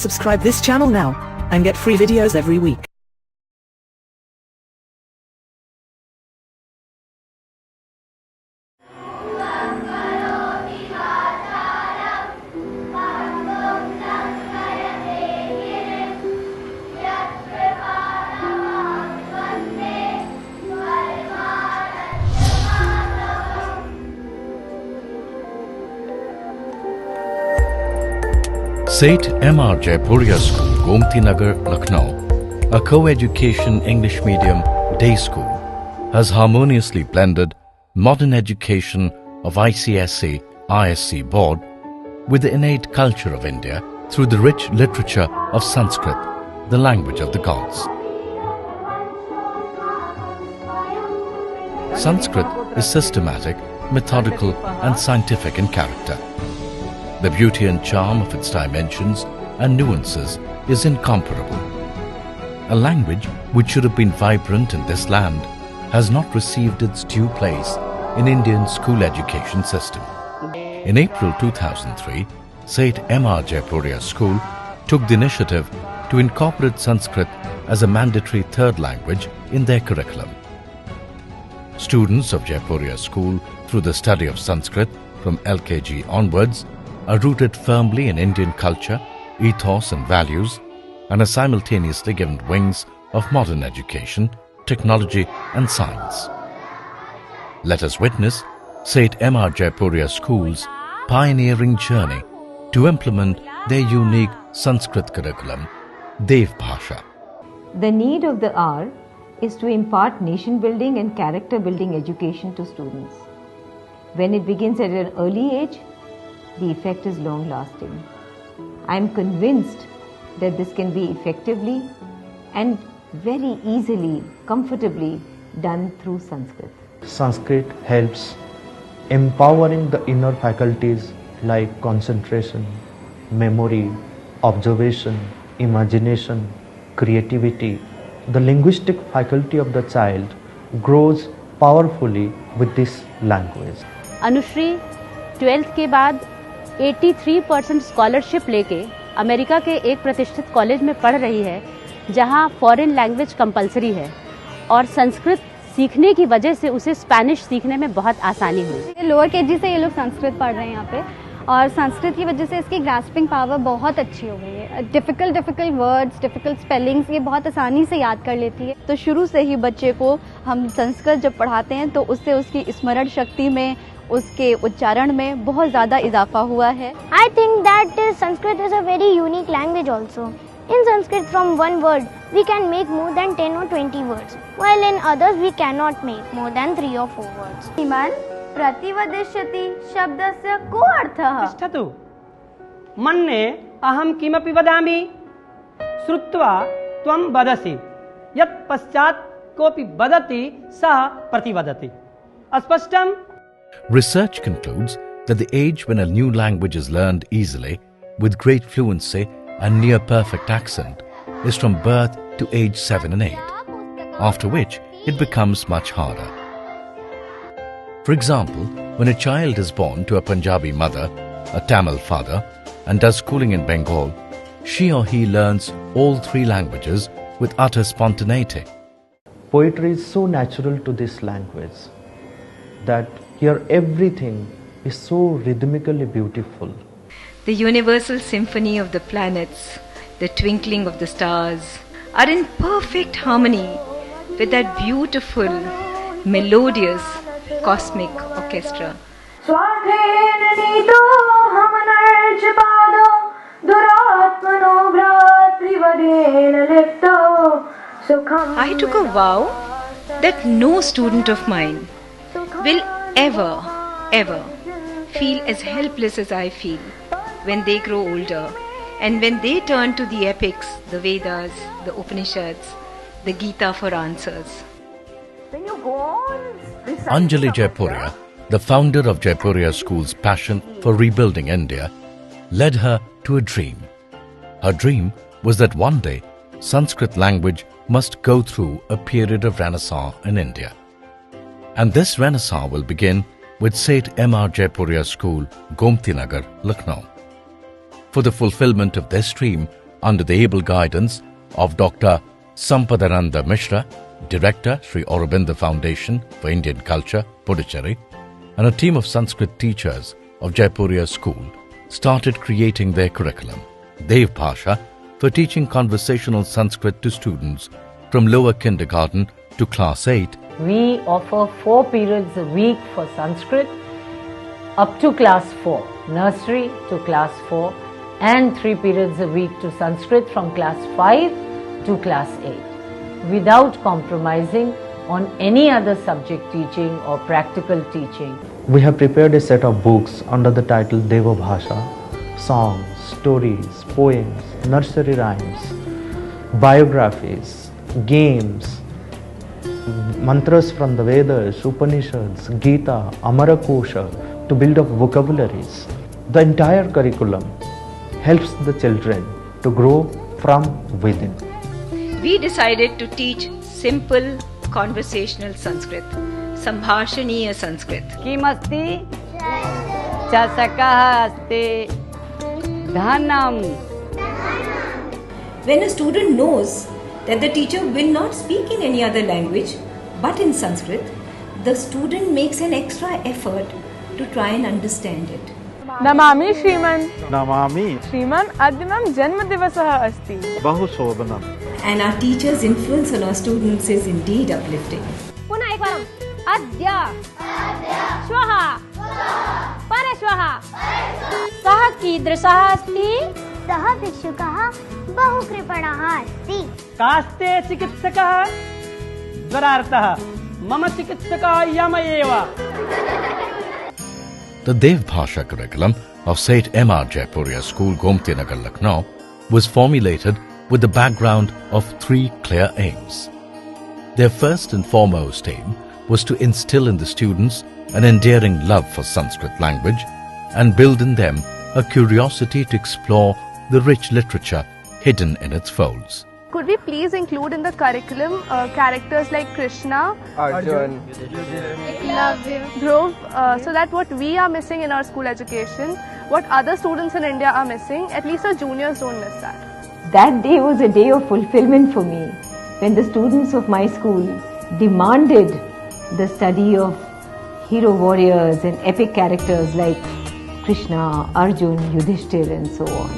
Subscribe this channel now and get free videos every week. St. M.R. Jaipuria School, Gomti Nagar, Lucknow, a co-education English medium day school, has harmoniously blended modern education of ICSE ISC board with the innate culture of India through the rich literature of Sanskrit, the language of the gods. Sanskrit is systematic, methodical and scientific in character. The beauty and charm of its dimensions and nuances is incomparable. A language which should have been vibrant in this land has not received its due place in Indian school education system. In April 2003, St. M.R. Jaipuria School took the initiative to incorporate Sanskrit as a mandatory third language in their curriculum. Students of Jaipuria School, through the study of Sanskrit from LKG onwards, are rooted firmly in Indian culture, ethos and values, and are simultaneously given wings of modern education, technology and science. Let us witness St. M.R. Jaipuria School's pioneering journey to implement their unique Sanskrit curriculum, Dev Bhasha. The need of the hour is to impart nation-building and character-building education to students. When it begins at an early age, the effect is long-lasting. I am convinced that this can be effectively and very easily, comfortably done through Sanskrit. Sanskrit helps empowering the inner faculties like concentration, memory, observation, imagination, creativity. The linguistic faculty of the child grows powerfully with this language. Anushree 12th के बाद 83% scholarship लेके America के एक प्रतिष्ठित college में पढ़ रही है, जहां फॉरेन लैंग्वेज कंपलसरी है और संस्कृत सीखने की वजह से उसे स्पेनिश सीखने में बहुत आसानी हुई। लोअर केजी से ये लोग संस्कृत पढ़ रहे हैं यहाँ पे, और संस्कृत की वजह से इसकी ग्रास्पिंग पावर बहुत अच्छी हो गई है। डिफ़िकल्ट वर्ड्स, डिफ़िकल्ट स्पेलिंग्स ये बहुत आसानी से याद कर लेती है। तो शुरू से ही बच्चे को हम संस्कृत जब पढ़ाते हैं तो उससे उसकी स्मरण शक्ति में, उसके उच्चारण में बहुत ज़्यादा इजाफा हुआ है। I think that Sanskrit is a very unique language also. In Sanskrit, from one word, we can make more than 10 or 20 words, while in others we cannot make more than 3 or 4 words. इमान प्रतिवदिष्यति शब्दस्य को अर्थः? तिष्ठतु। मन्ये अहं किमपि वदामि, श्रुत्वा त्वं वदसि, यत् पश्चात् कोऽपि वदति सः प्रतिवदति। अस्पष्टम्? Research concludes that the age when a new language is learned easily, with great fluency and near perfect accent, is from birth to age 7 and 8, after which it becomes much harder. For example, when a child is born to a Punjabi mother, a Tamil father, and does schooling in Bengal, she or he learns all 3 languages with utter spontaneity. Poetry is so natural to this language that here everything is so rhythmically beautiful. The universal symphony of the planets, the twinkling of the stars, are in perfect harmony with that beautiful, melodious, cosmic orchestra. I took a vow that no student of mine will ever feel as helpless as I feel when they grow older and when they turn to the epics, the Vedas, the Upanishads, the Gita for answers. Anjali Jaipuria, the founder of Jaipuria School's passion for rebuilding India, led her to a dream. Her dream was that one day Sanskrit language must go through a period of renaissance in India. And this renaissance will begin with St. M.R. Jaipuria School, Gomti Nagar, Lucknow. For the fulfillment of this dream, under the able guidance of Dr. Sampadananda Mishra, Director, Sri Aurobindo Foundation for Indian Culture, Puducherry, and a team of Sanskrit teachers of Jaipuriya School started creating their curriculum, Dev Bhasha, for teaching conversational Sanskrit to students from lower kindergarten to class 8. We offer 4 periods a week for Sanskrit up to class 4, nursery to class 4, and 3 periods a week to Sanskrit from class 5 to class 8, without compromising on any other subject teaching or practical teaching. We have prepared a set of books under the title Deva Bhasha, songs, stories, poems, nursery rhymes, biographies, games, mantras from the Vedas, Upanishads, Gita, Amarakosha to build up vocabularies. The entire curriculum helps the children to grow from within. We decided to teach simple conversational Sanskrit, Sambhashaniya Sanskrit. Kimasti chasakah asti dhanam. When a student knows that the teacher will not speak in any other language but in Sanskrit, the student makes an extra effort to try and understand it. Namami Shriman. Namami. Shriman Adyanam Janmadivasah Asti. Bahu Shobhanam. And our teacher's influence on our students is indeed uplifting. Puna ekvaram. Adya. Shvaha. Parashvaha. Sah kidrishah asti. Sah vikshukah bahu kripanah asti. Kaste chikitsakah dvarartah mama chikitsakah yamayeva. The Dev Bhasha curriculum of St. M.R. Jaipuriya School, Gomti Nagar, Lucknow, was formulated with the background of 3 clear aims. Their first and foremost aim was to instill in the students an endearing love for Sanskrit language and build in them a curiosity to explore the rich literature hidden in its folds. Could we please include in the curriculum characters like Krishna, Arjun, love you, Dhruv, so that what we are missing in our school education, what other students in India are missing, at least our juniors don't miss that. That day was a day of fulfillment for me, when the students of my school demanded the study of hero warriors and epic characters like Krishna, Arjun, Yudhishthir and so on.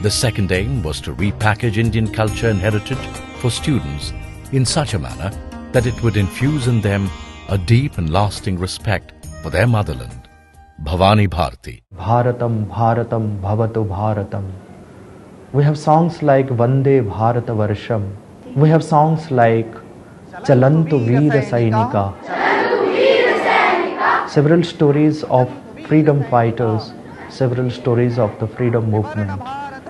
The second aim was to repackage Indian culture and heritage for students in such a manner that it would infuse in them a deep and lasting respect for their motherland, Bhavani Bharati. Bharatam, Bharatam, Bhavatu Bharatam. We have songs like Vande Bharata Varsham. We have songs like Chalantu Veera Sainika. Several stories of freedom fighters, several stories of the freedom movement.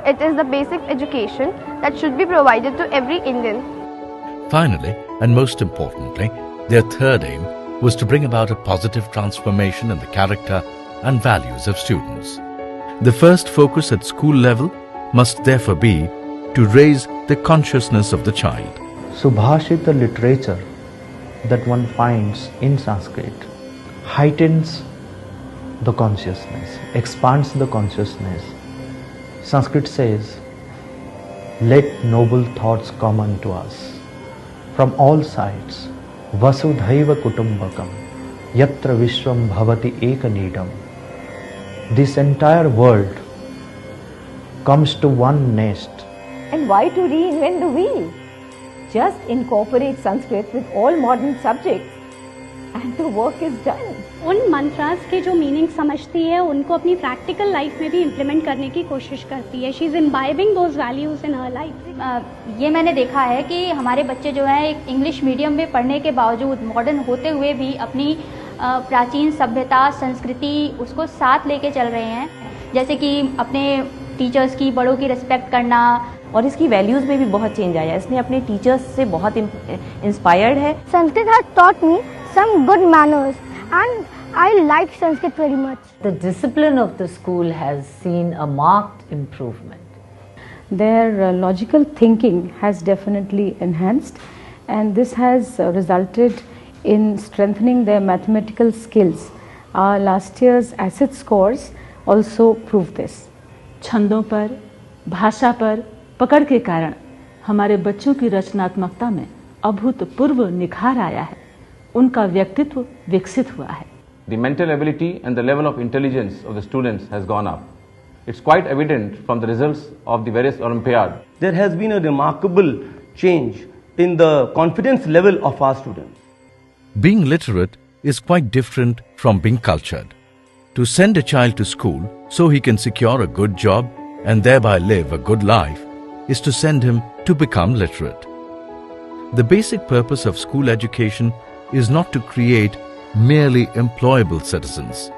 It is the basic education that should be provided to every Indian. Finally, and most importantly, their third aim was to bring about a positive transformation in the character and values of students. The first focus at school level must therefore be to raise the consciousness of the child. Subhashita literature that one finds in Sanskrit heightens the consciousness, expands the consciousness. Sanskrit says, let noble thoughts come unto us from all sides. Vasudhaiva kutumbakam yatra vishwam bhavati ekanidam. This entire world comes to one nest. And why to reinvent the wheel? Just incorporate Sanskrit with all modern subjects and the work is done. उन मंत्रास के जो meaning समझती है उनको अपनी practical life में भी implement करने की कोशिश करती है. She is imbibing those values in her life. ये मैंने देखा है कि हमारे बच्चे जो हैं एक इंग्लिश मीडियम में पढ़ने के बावजूद मॉडर्न होते हुए भी अपनी प्राचीन सभ्यता संस्कृति उसको साथ लेके चल रहे हैं. जैसे कि अपने टीचर्स की, बड़ों की रिस्पेक्ट करना. और इसकी वैल्यूज़ में भी बहुत चेंज आया. इसने अपने टीचर्स से बहुत इंस्पायर्ड है. Sanskrit has taught me some good manners and I like Sanskrit very much. The discipline of the school has seen a marked improvement. Their logical thinking has definitely enhanced, and this has resulted in strengthening their mathematical skills. Our last year's ACID scores also prove this. छंदों पर, भाषा पर पकड़ के कारण हमारे बच्चों की रचनात्मकता में अभूतपूर्व निखार आया है, उनका व्यक्तित्व विकसित हुआ है। The mental ability and the level of intelligence of the students has gone up. It's quite evident from the results of the various Olympiads. There has been a remarkable change in the confidence level of our students. Being literate is quite different from being cultured. To send a child to school so he can secure a good job and thereby live a good life is to send him to become literate. The basic purpose of school education is not to create merely employable citizens.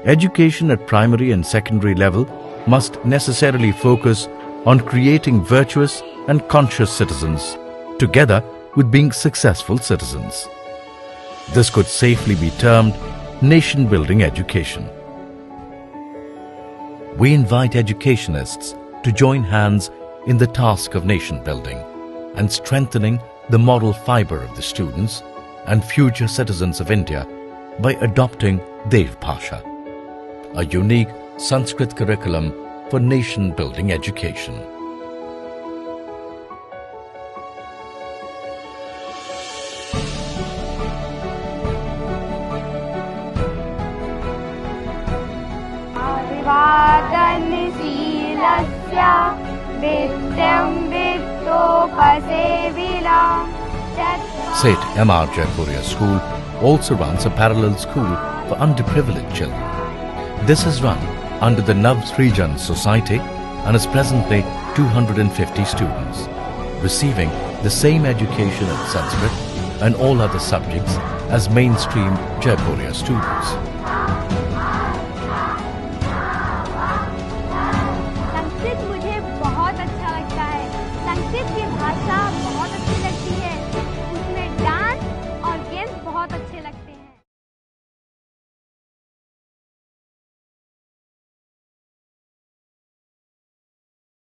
Education at primary and secondary level must necessarily focus on creating virtuous and conscious citizens, together with being successful citizens. This could safely be termed nation-building education. We invite educationists to join hands in the task of nation-building and strengthening the moral fibre of the students and future citizens of India by adopting Dev Bhasha, a unique Sanskrit curriculum for nation-building education. St. M.R. Jaipuria School also runs a parallel school for underprivileged children. This is run under the Nav Srijan Society and is presently 250 students, receiving the same education in Sanskrit and all other subjects as mainstream Jaipuria students.